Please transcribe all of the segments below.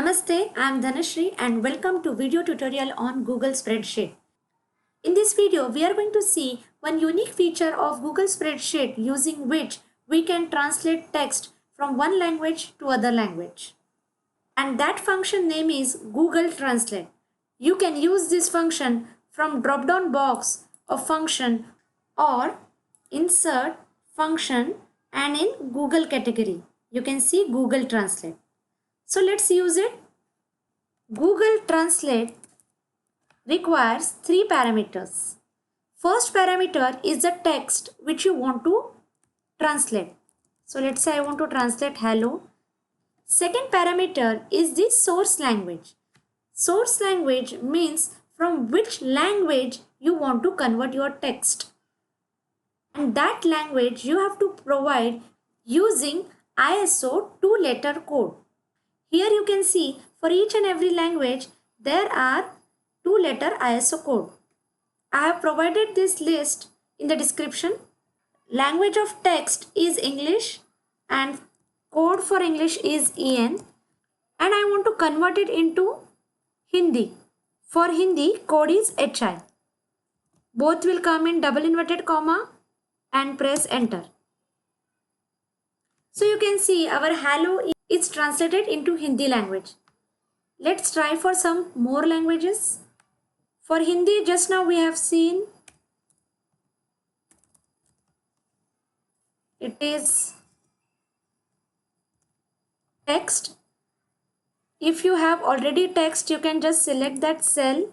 Namaste, I am Dhanashri and welcome to video tutorial on Google Spreadsheet. In this video, we are going to see one unique feature of Google Spreadsheet using which we can translate text from one language to other language. And that function name is Google Translate. You can use this function from drop-down box of function or insert function and in Google category. You can see Google Translate. So let's use it. Google Translate requires three parameters. First parameter is the text which you want to translate. So let's say I want to translate hello. Second parameter is the source language. Source language means from which language you want to convert your text. And that language you have to provide using ISO 2-letter code. Here you can see for each and every language there are 2-letter ISO code. I have provided this list in the description. Language of text is English and code for English is EN, and I want to convert it into Hindi. For Hindi code is HI. Both will come in double inverted comma and press enter. So you can see our hello is translated into Hindi language. Let's try for some more languages. For Hindi, just now we have seen it is text. If you have already text, you can just select that cell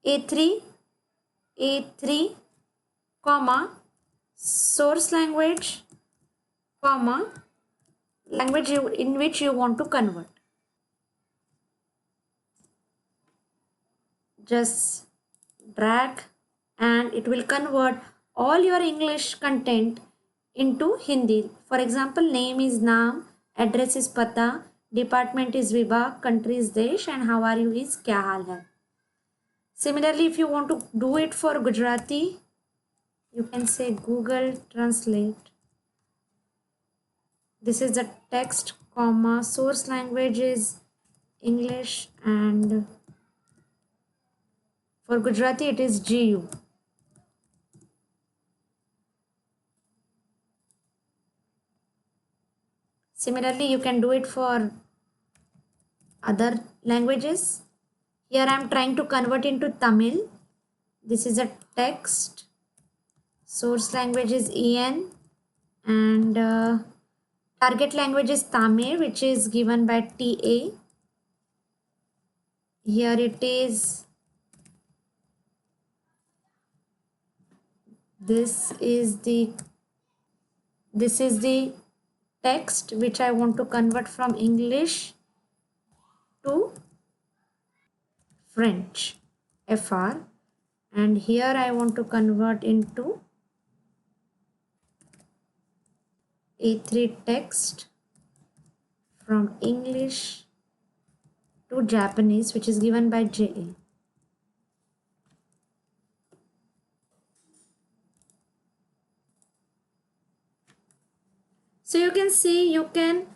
A3, comma, source language, comma, language in which you want to convert. Just drag and it will convert all your English content into Hindi. For example, name is Naam, address is Pata, department is Vibhag, country is Desh, and how are you is Kya Haal Hai. Similarly, if you want to do it for Gujarati, you can say Google Translate. This is the text, comma, source language is English, and for Gujarati it is GU. Similarly, you can do it for other languages. Here I am trying to convert into Tamil. This is a text. Source language is EN and target language is Tamil, which is given by TA. Here it is. This is the text which I want to convert from English to French, FR, and here I want to convert into A3 text from English to Japanese, which is given by JA. So you can see you can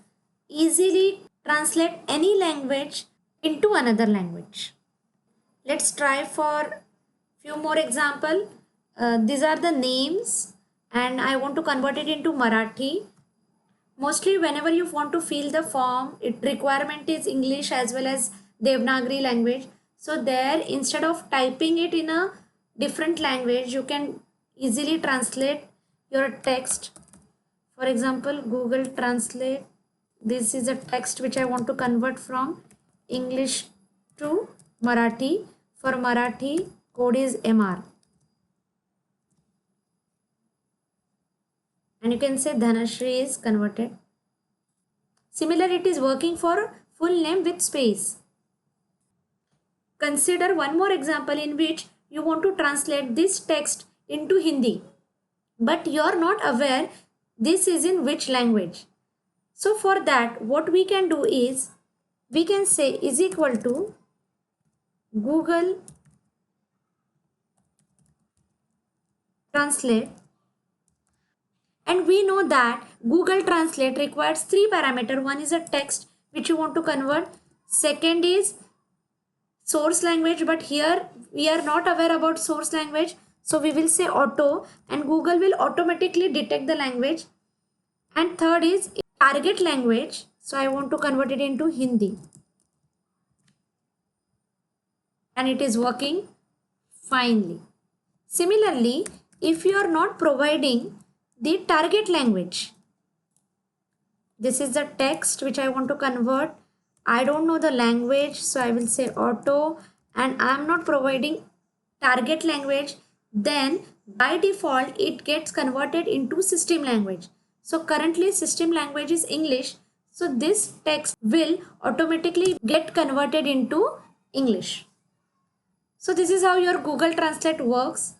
easily translate any language into another language. Let's try for few more example. These are the names and I want to convert it into Marathi. Mostly whenever you want to fill the form, requirement is English as well as Devanagari language. So there, instead of typing it in a different language, you can easily translate your text. For example, Google Translate. This is a text which I want to convert from English to Marathi. For Marathi, code is MR. And you can say Dhanashri is converted. Similar, it is working for full name with space. Consider one more example in which you want to translate this text into Hindi, but you are not aware this is in which language. So for that, what we can do is, we can say is equal to Google Translate, and we know that Google Translate requires three parameters. One is a text which you want to convert, Second is source language, but here we are not aware about source language, so we will say auto, and Google will automatically detect the language. And third is target language, so I want to convert it into Hindi, and it is working finely. Similarly, if you are not providing the target language, this is the text which I want to convert. I don't know the language, so I will say auto, and I am not providing target language, then by default it gets converted into system language. So currently system language is English, so this text will automatically get converted into English. So this is how your Google Translate works.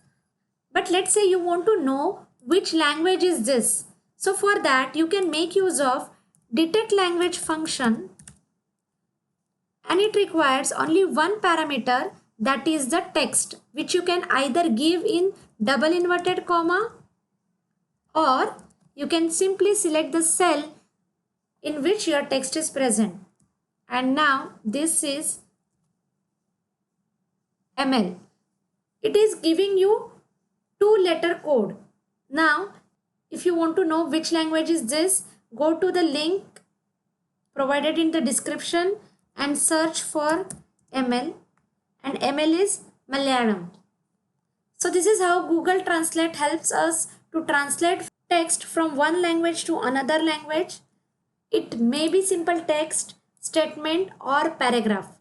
But let's say you want to know which language is this. So for that you can make use of detect language function, and it requires only one parameter, that is the text, which you can either give in double inverted comma, or you can simply select the cell in which your text is present. And now this is ML. It is giving you 2-letter code. Now if you want to know which language is this, go to the link provided in the description and search for ML, and ML is Malayalam. So this is how Google Translate helps us to translate text from one language to another language. It may be simple text, statement, or paragraph.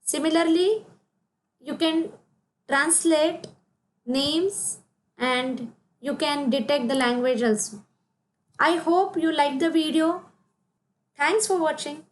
Similarly, you can translate names and you can detect the language also. I hope you liked the video. Thanks for watching.